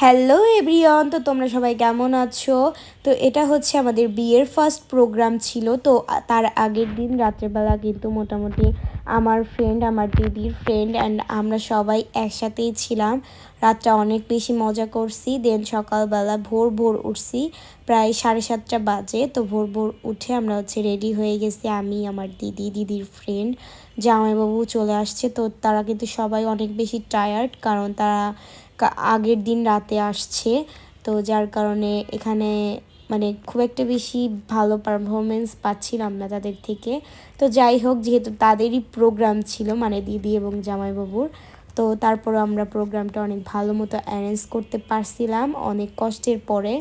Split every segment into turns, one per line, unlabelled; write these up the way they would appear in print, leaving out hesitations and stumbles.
Hello everyone, তো তোমরা সবাই কেমন আছো? তো এটা হচ্ছে আমাদের বিয়ের ফার্স্ট প্রোগ্রাম ছিল। তো তার আগের দিন রাত্রেবেলা কিন্তু মোটামুটি আমার ফ্রেন্ড, আমার দিদির ফ্রেন্ড অ্যান্ড আমরা সবাই একসাথেই ছিলাম। রাতটা অনেক বেশি মজা করছি। দেন সকালবেলা ভোর ভোর উঠছি, প্রায় 7:30 বাজে। তো ভোর ভোর উঠে আমরা হচ্ছে রেডি হয়ে গেছি, আমি, আমার দিদি, দিদির ফ্রেন্ড, জামাইবাবু চলে আসছে। তো তারা কিন্তু সবাই অনেক বেশি টায়ার্ড, কারণ তারা আগের দিন রাতে আসছে। তো যার কারণে এখানে মানে খুব একটা বেশি ভালো পারফরমেন্স পাচ্ছিলাম না তাদের থেকে। তো যাই হোক, যেহেতু তাদেরই প্রোগ্রাম ছিল, মানে দিদি এবং জামাইবাবুর, তো তারপরে আমরা প্রোগ্রামটা অনেক ভালো মতো অ্যারেঞ্জ করতে পারছিলাম অনেক কষ্টের পরে।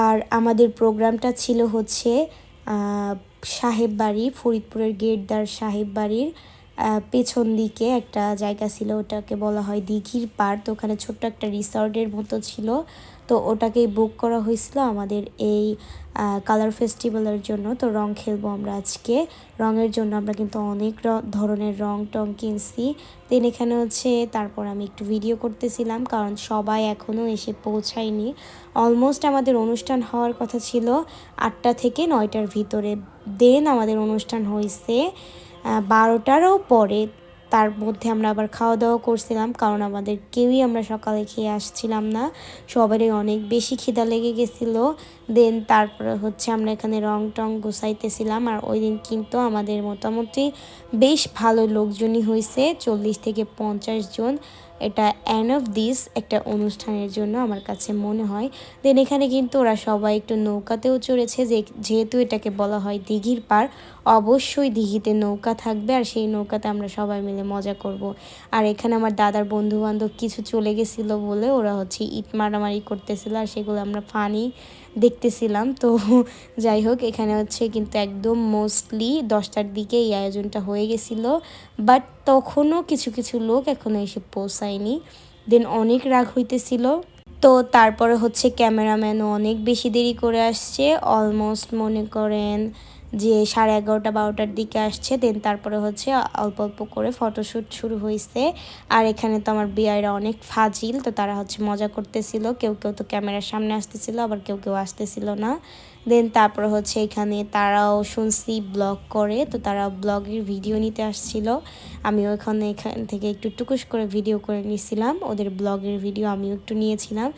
আর আমাদের প্রোগ্রামটা ছিল হচ্ছে সাহেব বাড়ি, ফরিদপুরের গেটদার সাহেব বাড়ির পেছন দিকে একটা জায়গা ছিল, ওটাকে বলা হয় দিঘির পাড়। তো ওখানে ছোট্ট একটা রিসর্টের মতো ছিল, তো ওটাকেই বুক করা হয়েছিল আমাদের এই কালার ফেস্টিভ্যালের জন্য। তো রং খেলবো আমরা আজকে। রঙের জন্য আমরা কিন্তু অনেক ধরনের রং টং কিনছি। দেন এখানে হচ্ছে তারপর আমি একটু ভিডিও করতেছিলাম, কারণ সবাই এখনও এসে পৌঁছায়নি। অলমোস্ট আমাদের অনুষ্ঠান হওয়ার কথা ছিল 8টা থেকে 9টার ভিতরে। দেন আমাদের অনুষ্ঠান হয়েছে 12টারও পরে। তার মধ্যে আমরা আবার খাওয়া দাওয়া করছিলাম, কারণ আমাদের কেউই আমরা সকালে খেয়ে আসছিলাম না, সবারই অনেক বেশি খিদা লেগে গেছিলো। দেন তারপরে হচ্ছে আমরা এখানে রং টং গুছাইতেছিলাম। আর ওই দিন কিন্তু আমাদের মোটামুটি বেশ ভালো লোকজনই হয়েছে, 40 থেকে 50 জন। এটা এন্ড অফ দিস একটা অনুষ্ঠানের জন্য আমার কাছে মনে হয়। দেন এখানে কিন্তু ওরা সবাই একটু নৌকাতেও চড়েছে, যেহেতু এটাকে বলা হয় দিঘির পাড়, অবশ্যই দিঘিতে নৌকা থাকবে, আর সেই নৌকাতে আমরা সবাই মিলে মজা করব। আর এখানে আমার দাদার বন্ধু বান্ধব কিছু চলে গেছিলো বলে ওরা হচ্ছে ইট মারামারি করতেছিল, আর সেগুলো আমরা ফানি দেখতেছিলাম। তো যাই হোক, এখানে হচ্ছে কিন্তু একদম মোস্টলি 10টার দিকে এই আয়োজনটা হয়ে গেছিলো, বাট তখনও কিছু কিছু লোক এখনও এসে পৌঁছায়নি। দেন অনেক রাগ হইতেছিল। তো তারপরে হচ্ছে ক্যামেরাম্যানও অনেক বেশি দেরি করে আসছে, অলমোস্ট মনে করেন যে 11:30-12টার দিকে আসছে। দেন তারপরে হচ্ছে অল্প অল্প করে ফটোশ্যুট শুরু হয়েছে। আর এখানে তো আমার বিয়াইরা অনেক ফাজিল, তো তারা হচ্ছে মজা করতেছিল, কেউ কেউ তো ক্যামেরার সামনে আসতেছিল, আবার কেউ কেউ আসতেছিল না। দেন তারপরে হচ্ছে এখানে তারাও শুনছি ব্লগ করে, তো তারা ব্লগের ভিডিও নিতে আসছিল। আমিও এখান থেকে একটু টুকুস করে ভিডিও করে নিয়েছিলাম, ওদের ব্লগের ভিডিও আমিও একটু নিয়েছিলাম।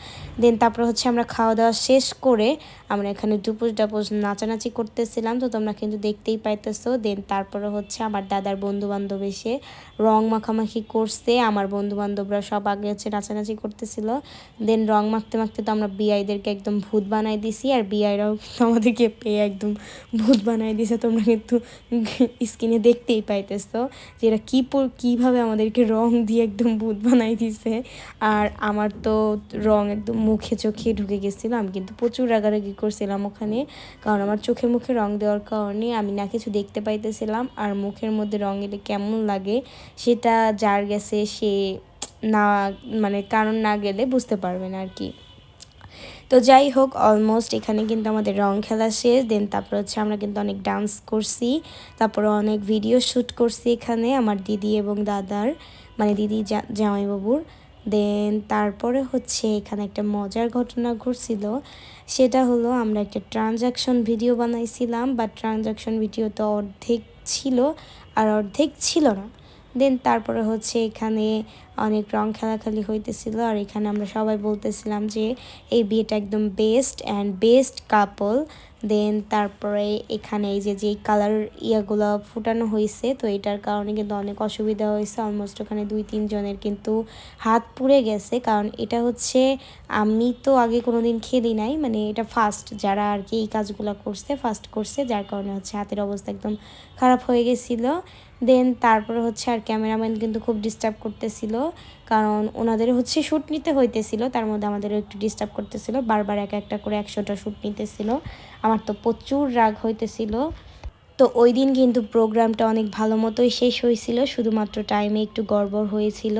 দেন তারপরে হচ্ছে আমরা খাওয়া দাওয়া শেষ করে আমরা এখানে ডুপুস ডাপুস নাচানাচি করতেছিলাম, তো তোমরা কিন্তু দেখতেই পাইতেছো। দেন তারপরে হচ্ছে আমার দাদার বন্ধুবান্ধব এসে রং মাখামাখি করছে, আমার বন্ধুবান্ধবরা সব আগে হচ্ছে নাচানাচি করতেছিল। দেন রং মাখতে মাখতে তো আমরা বিআইদেরকে একদম ভূত বানাই দিছি, আর বিআইরাও আমাদেরকে পেয়ে একদম ভূত বানাই দিছে। তোমরা কিন্তু স্ক্রিনে দেখতেই পাইতেছো যে এরা কীভাবে আমাদেরকে রং দিয়ে একদম ভূত বানাই দিছে। আর আমার তো রং একদম মুখে চোখে ঢুকে গেছিলো, আমি কিন্তু প্রচুর রাগারাগি করছিলাম ওখানে, কারণ আমার চোখে মুখে রং দেওয়ার কারণে আমি না কিছু দেখতে পাইতেছিলাম, আর মুখের মধ্যে রং এলে কেমন লাগে সেটা যার গেছে সে না, মানে কারণ না গেলে বুঝতে পারবে না আর কি। তো যাই হোক, অলমোস্ট এখানে কিন্তু আমাদের রং খেলা শেষ। দেন তারপর হচ্ছে আমরা কিন্তু অনেক ডান্স করছি, তারপরে অনেক ভিডিও শ্যুট করছি এখানে আমার দিদি এবং দাদার, মানে দিদি জামাইবাবুর। দেন তারপরে হচ্ছে এখানে একটা মজার ঘটনা ঘটছিল, সেটা হলো আমরা একটা ট্রানজাকশন ভিডিও বানাইছিলাম, বাট ট্রানজাকশন ভিডিও তো অর্ধেক ছিল আর অর্ধেক ছিল না। দেন তারপরে হচ্ছে এখানে অনেক রং খেলাখালি হইতেছিল, আর এখানে আমরা সবাই বলতেছিলাম যে এই বিয়েটা একদম বেস্ট কাপল। দেন তারপরে এখানে এই যে কালার ইয়াগুলো ফুটানো হয়েছে, তো এটার কারণে কিন্তু অনেক অসুবিধা হয়েছে। অলমোস্ট ওখানে 2-3 জনের কিন্তু হাত পুড়ে গেছে, কারণ এটা হচ্ছে আমি তো আগে কোনো দিন খেলি নাই, মানে এটা ফার্স্ট যারা আর কি এই কাজগুলো ফার্স্ট করছে, যার কারণে হচ্ছে হাতের অবস্থা একদম খারাপ হয়ে গেছিলো। দেন তারপরে হচ্ছে আর ক্যামেরাম্যান কিন্তু খুব ডিস্টার্ব করতেছিল, কারণ ওনাদের হচ্ছে শ্যুট নিতে হইতেছিল, তার মধ্যে আমাদেরও একটু ডিস্টার্ব করতেছিল, বারবার একটা করে 100টা শ্যুট নিতেছিল। আমার তো প্রচুর রাগ হইতেছিল। তো ওই দিন কিন্তু প্রোগ্রামটা অনেক ভালো মতোই শেষ হয়েছিল, শুধুমাত্র টাইমে একটু গড়বড় হয়েছিল,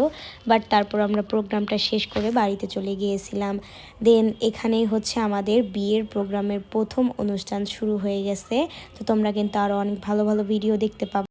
বাট তারপর আমরা প্রোগ্রামটা শেষ করে বাড়িতে চলে গিয়েছিলাম। দেন এখানেই হচ্ছে আমাদের বিয়ের প্রোগ্রামের প্রথম অনুষ্ঠান শুরু হয়ে গেছে। তো তোমরা কিন্তু আরও অনেক ভালো ভালো ভিডিও দেখতে পাবে।